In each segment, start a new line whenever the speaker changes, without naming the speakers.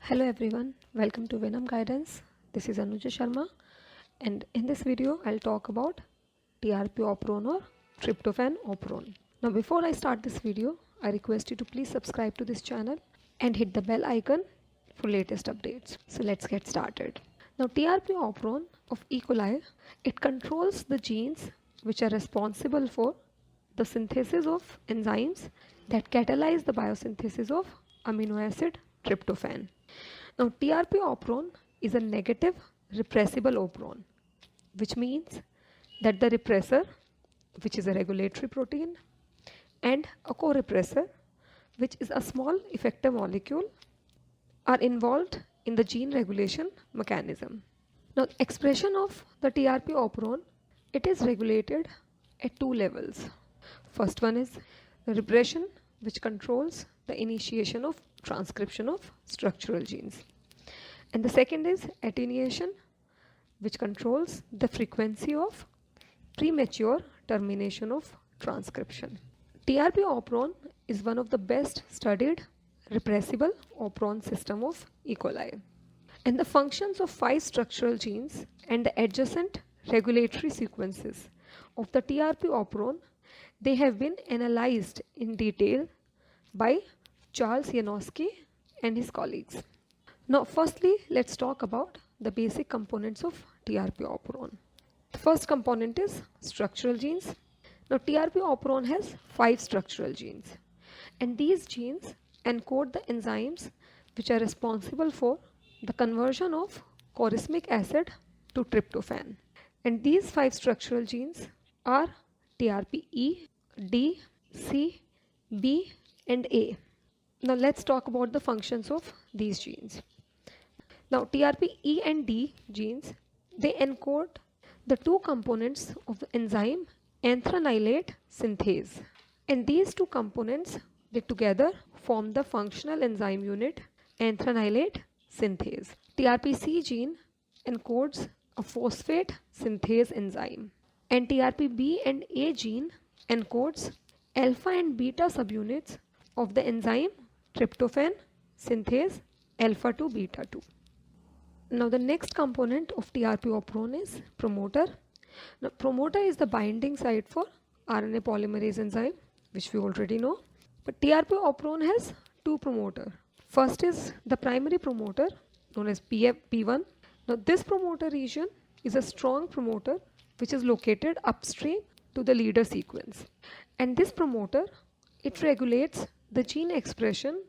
Hello everyone, welcome to VinAm Guidance. This is Anuja Sharma, and in this video I'll talk about TRP Operon or tryptophan Operon. Now before I start this video, I request you to please subscribe to this channel and hit the bell icon for latest updates. So let's get started. Now TRP Operon of E. coli, it controls the genes which are responsible for the synthesis of enzymes that catalyze the biosynthesis of amino acid tryptophan. Now TRP operon is a negative repressible operon, which means that the repressor, which is a regulatory protein, and a co-repressor, which is a small effector molecule, are involved in the gene regulation mechanism. Now expression of the TRP operon, it is regulated at two levels. First one is the repression, which controls the initiation of transcription of structural genes. And the second is attenuation, which controls the frequency of premature termination of transcription. TRP operon is one of the best studied repressible operon system of E. coli. And the functions of 5 structural genes and the adjacent regulatory sequences of the TRP operon, they have been analyzed in detail by Charles Janowski and his colleagues. Now firstly, let's talk about the basic components of TRP operon. The first component is structural genes. Now TRP operon has 5 structural genes, and these genes encode the enzymes which are responsible for the conversion of corysmic acid to tryptophan. And these 5 structural genes are TRPE, D, C, B and A. Now let's talk about the functions of these genes. Now TRPE and D genes, they encode the 2 components of the enzyme anthranilate synthase. And these 2 components, they together form the functional enzyme unit anthranilate synthase. TRPC gene encodes a phosphate synthase enzyme. And TRPB and A gene encodes alpha and beta subunits of the enzyme tryptophan synthase alpha to beta 2. Now the next component of TRP operon is promoter. Now promoter is the binding site for RNA polymerase enzyme, which we already know. But TRP operon has 2 promoters. First is the primary promoter known as P1. Now this promoter region is a strong promoter which is located upstream to the leader sequence. And this promoter, it regulates the gene expression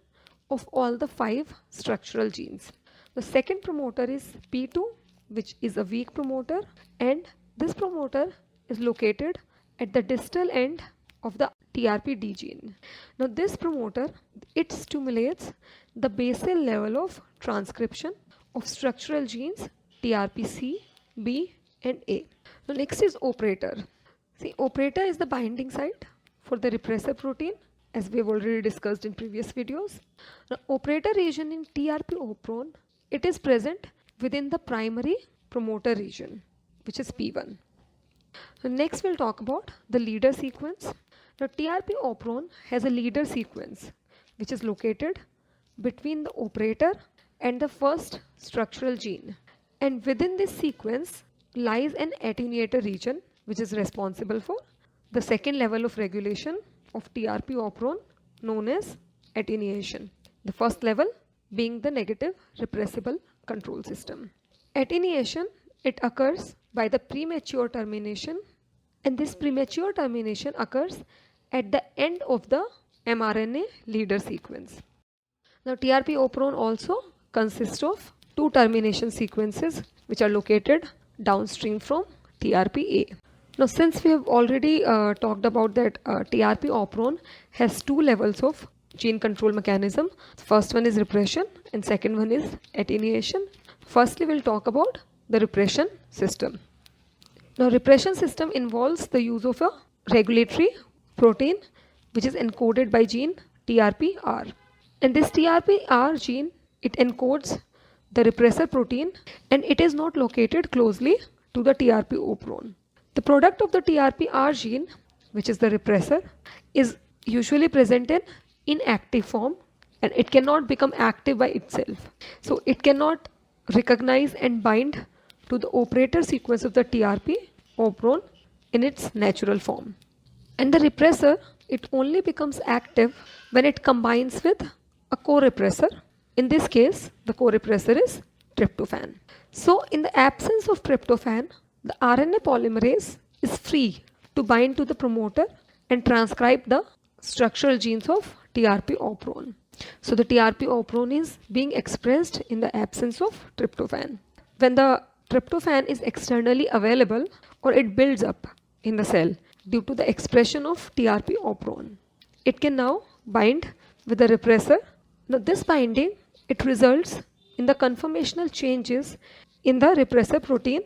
of all the 5 structural genes. The second promoter is P2, which is a weak promoter, and this promoter is located at the distal end of the TRPD gene. Now this promoter, it stimulates the basal level of transcription of structural genes TRPC, B and A. Now next is operator. See, operator is the binding site for the repressor protein, as we have already discussed in previous videos. Now operator region in TRP operon, it is present within the primary promoter region, which is P1. So next we'll talk about the leader sequence. Now TRP operon has a leader sequence which is located between the operator and the first structural gene. And within this sequence lies an attenuator region which is responsible for the second level of regulation of TRP operon, known as attenuation. The first level being the negative repressible control system. Attenuation, it occurs by the premature termination, and this premature termination occurs at the end of the mRNA leader sequence. Now TRP operon also consists of 2 termination sequences which are located downstream from TRPA. Now since we have already talked about that TRP operon has 2 levels of gene control mechanism. First one is repression and second one is attenuation. Firstly we'll talk about the repression system. Now repression system involves the use of a regulatory protein which is encoded by gene TRPR. And this TRPR gene, it encodes the repressor protein and it is not located closely to the TRP operon. The product of the TRPR gene, which is the repressor, is usually present in inactive form and it cannot become active by itself. So it cannot recognize and bind to the operator sequence of the TRP Operon in its natural form. And the repressor, it only becomes active when it combines with a co-repressor. In this case, the co-repressor is tryptophan. So in the absence of tryptophan, the RNA polymerase is free to bind to the promoter and transcribe the structural genes of TRP Operon. So the TRP Operon is being expressed in the absence of tryptophan. When the tryptophan is externally available or it builds up in the cell due to the expression of TRP Operon, it can now bind with the repressor. Now this binding, it results in the conformational changes in the repressor protein,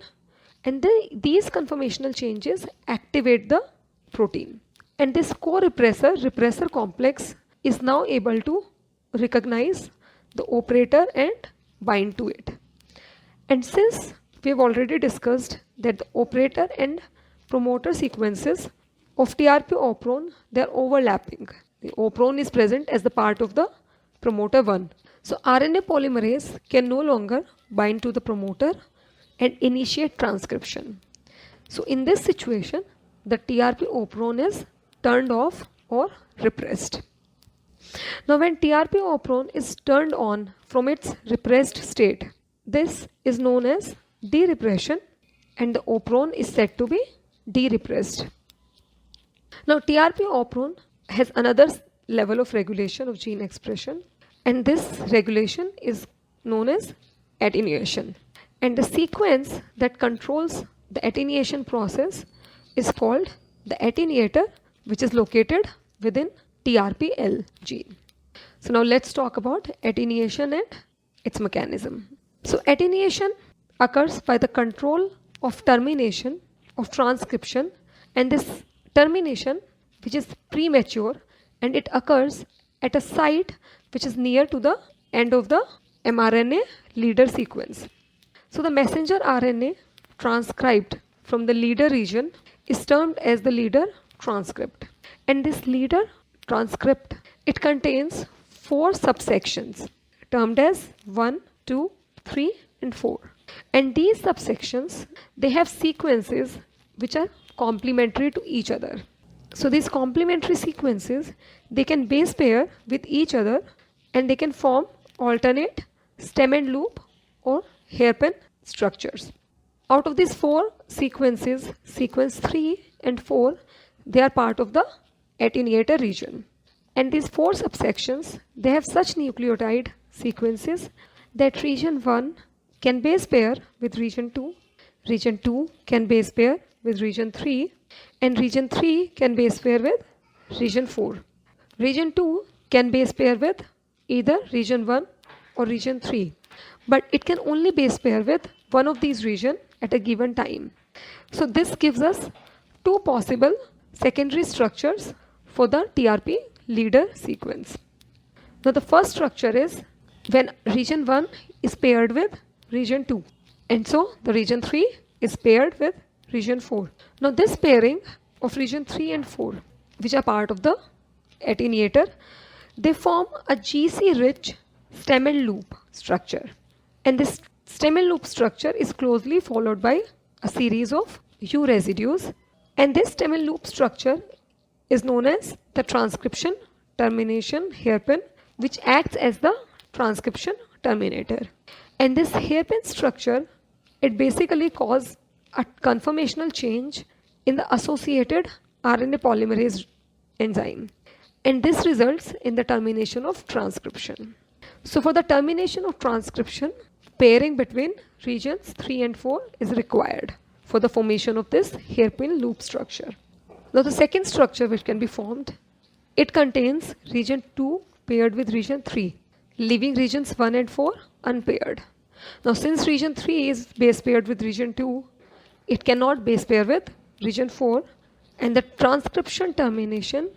and these conformational changes activate the protein. And this co-repressor complex is now able to recognize the operator and bind to it. And since we have already discussed that the operator and promoter sequences of TRP Operon, they are overlapping. The Operon is present as the part of the promoter 1. So RNA polymerase can no longer bind to the promoter and initiate transcription. So in this situation, the TRP Operon is turned off or repressed. Now when TRP Operon is turned on from its repressed state, this is known as derepression, and the operon is said to be derepressed. Now TRP Operon has another level of regulation of gene expression, and this regulation is known as attenuation. And the sequence that controls the attenuation process is called the attenuator, which is located within TRPL gene. So now let's talk about attenuation and its mechanism. So attenuation occurs by the control of termination of transcription, and this termination, which is premature, and it occurs at a site which is near to the end of the mRNA leader sequence. So the messenger RNA transcribed from the leader region is termed as the leader transcript. And this leader transcript, it contains 4 subsections termed as 1, 2, 3 and 4. And these subsections, they have sequences which are complementary to each other. So these complementary sequences, they can base pair with each other, and they can form alternate stem and loop or hairpin structures. Out of these 4 sequences, sequence 3 and 4, they are part of the attenuator region. And these 4 subsections, they have such nucleotide sequences that region 1 can base pair with region 2, region 2 can base pair with region 3, and region 3 can base pair with region 4. Region 2 can base pair with either region 1 or region 3, but it can only base pair with one of these regions at a given time. So this gives us 2 possible secondary structures for the TRP leader sequence. Now the first structure is when region 1 is paired with region 2, and so the region 3 is paired with region 4. Now this pairing of region 3 and 4, which are part of the attenuator, they form a GC-rich stem and loop structure. And this stem and loop structure is closely followed by a series of U residues. And this stem and loop structure is known as the transcription termination hairpin, which acts as the transcription terminator. And this hairpin structure, it basically causes a conformational change in the associated RNA polymerase enzyme. And this results in the termination of transcription. So for the termination of transcription, pairing between regions 3 and 4 is required for the formation of this hairpin loop structure. Now the second structure which can be formed, it contains region 2 paired with region 3, leaving regions 1 and 4 unpaired. Now since region 3 is base paired with region 2, it cannot base pair with region 4, and the transcription termination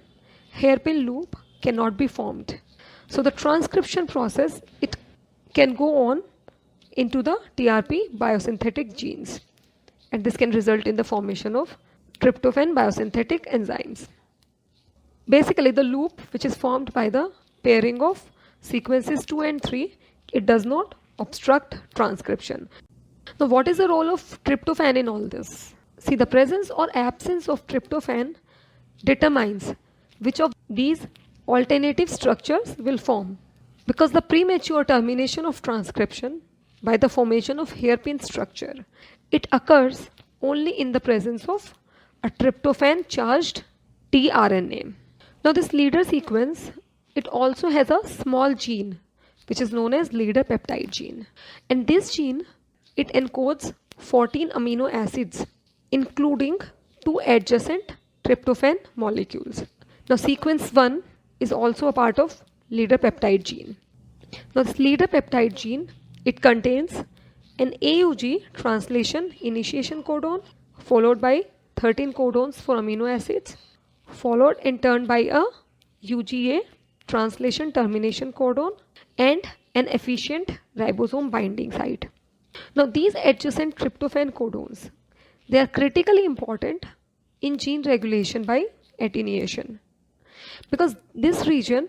hairpin loop cannot be formed. So the transcription process, it can go on into the TRP biosynthetic genes, and this can result in the formation of tryptophan biosynthetic enzymes. Basically the loop which is formed by the pairing of sequences 2 and 3, it does not obstruct transcription. Now, what is the role of tryptophan in all this? See, the presence or absence of tryptophan determines which of these alternative structures will form. Because the premature termination of transcription by the formation of hairpin structure, it occurs only in the presence of a tryptophan charged tRNA. Now this leader sequence, it also has a small gene which is known as leader peptide gene, and this gene, it encodes 14 amino acids including 2 adjacent tryptophan molecules. Now sequence 1 is also a part of leader peptide gene. Now this leader peptide gene, it contains an AUG translation initiation codon followed by 13 codons for amino acids, followed in turn by a UGA translation termination codon and an efficient ribosome binding site. Now these adjacent tryptophan codons, they are critically important in gene regulation by attenuation, because this region,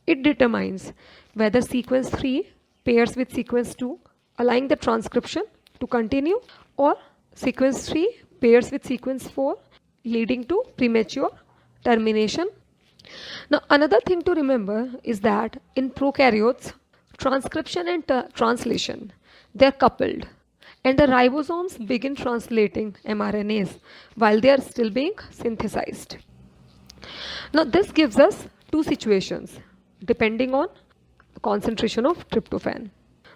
it determines whether sequence 3 pairs with sequence 2, allowing the transcription to continue, or sequence 3 pairs with sequence 4, leading to premature termination. Now another thing to remember is that in prokaryotes, transcription and translation, they are coupled, and the ribosomes begin translating mRNAs while they are still being synthesized. Now this gives us two situations depending on the concentration of tryptophan.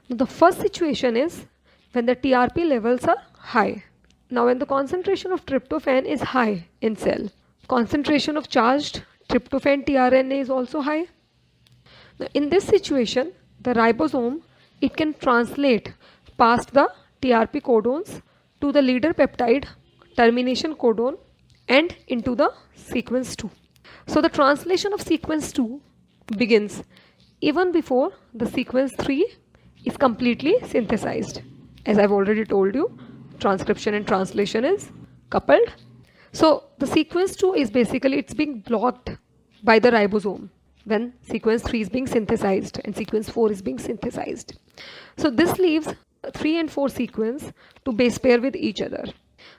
Now, the first situation is when the TRP levels are high. Now when the concentration of tryptophan is high in cell, concentration of charged tryptophan tRNA is also high. Now in this situation, the ribosome, it can translate past the TRP codons to the leader peptide termination codon and into the sequence 2. So the translation of sequence 2 begins even before the sequence 3 is completely synthesized. As I've already told you, transcription and translation is coupled. So the sequence 2 is basically, it's being blocked by the ribosome when sequence 3 is being synthesized and sequence 4 is being synthesized. So this leaves 3 and 4 sequence to base pair with each other.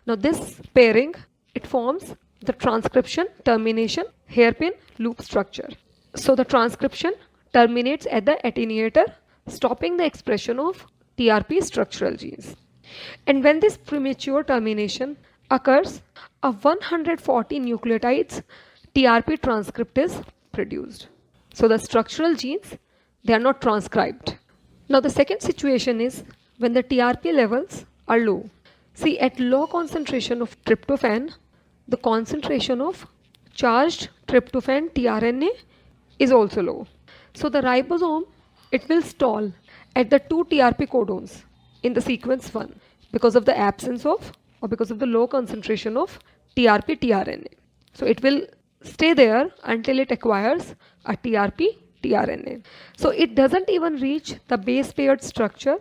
Now this pairing, it forms the transcription termination hairpin loop structure. So the transcription terminates at the attenuator, stopping the expression of TRP structural genes. And when this premature termination occurs, a 140 nucleotides TRP transcript is produced. So the structural genes, they are not transcribed. Now the second situation is when the TRP levels are low. See, at low concentration of tryptophan, the concentration of charged tryptophan tRNA is also low. So the ribosome, it will stall at the 2 TRP codons in the sequence 1 because of the absence of, or because of the low concentration of TRP tRNA. So it will stay there until it acquires a TRP tRNA. So it doesn't even reach the base paired structure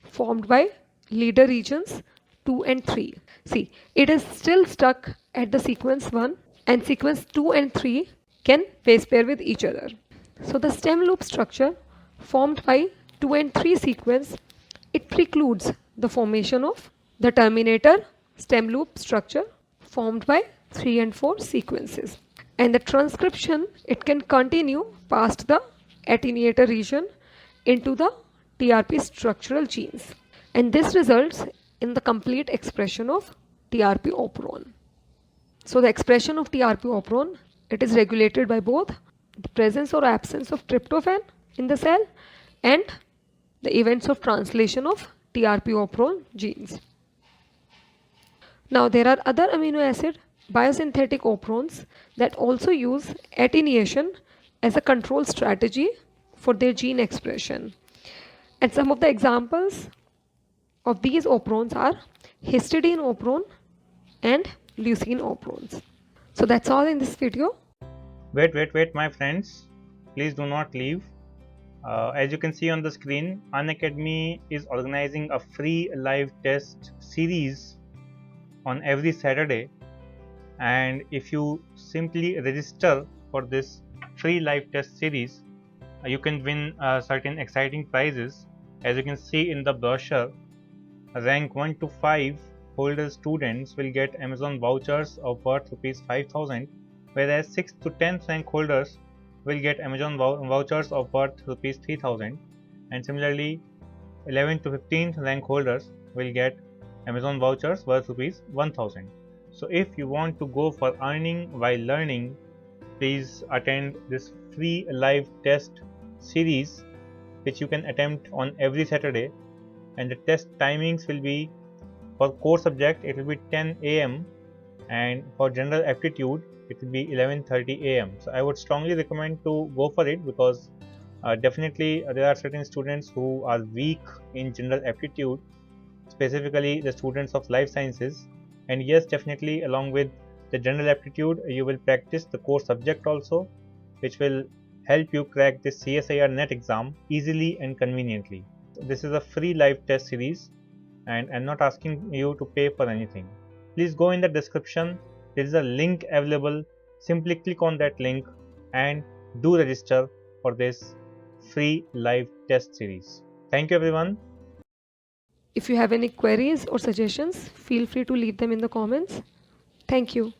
formed by leader regions 2 and 3. See, it is still stuck at the sequence 1, and sequence 2 and 3 can base pair with each other. So the stem loop structure formed by 2 and 3 sequence, it precludes the formation of the terminator stem loop structure formed by 3 and 4 sequences. And the transcription, it can continue past the attenuator region into the TRP structural genes. And this results in the complete expression of TRP Operon. So the expression of TRP Operon, it is regulated by both the presence or absence of tryptophan in the cell and the events of translation of TRP Operon genes. Now there are other amino acid biosynthetic operons that also use attenuation as a control strategy for their gene expression. And some of the examples of these operons are histidine operon and leucine operons. So that's all in this video.
Wait, my friends. Please do not leave. As you can see on the screen, Unacademy is organizing a free live test series on every Saturday. And if you simply register for this free live test series, you can win certain exciting prizes. As you can see in the brochure, rank 1 to 5 holder students will get Amazon vouchers of worth rupees 5,000, whereas 6th to 10th rank holders will get Amazon vouchers of worth rupees 3,000, and similarly 11th to 15th rank holders will get Amazon vouchers worth rupees 1,000. So if you want to go for earning while learning, please attend this free live test series which you can attempt on every Saturday, and the test timings will be, for core subject it will be 10 a.m. and for general aptitude it will be 11:30 a.m. So I would strongly recommend to go for it, because definitely there are certain students who are weak in general aptitude, specifically the students of life sciences. And yes, definitely along with the general aptitude you will practice the core subject also, which will help you crack this CSIR net exam easily and conveniently. This is a free live test series and I'm not asking you to pay for anything. Please go in the description, there is a link available. Simply click on that link and do register for this free live test series. Thank you everyone.
If you have any queries or suggestions, feel free to leave them in the comments. Thank you.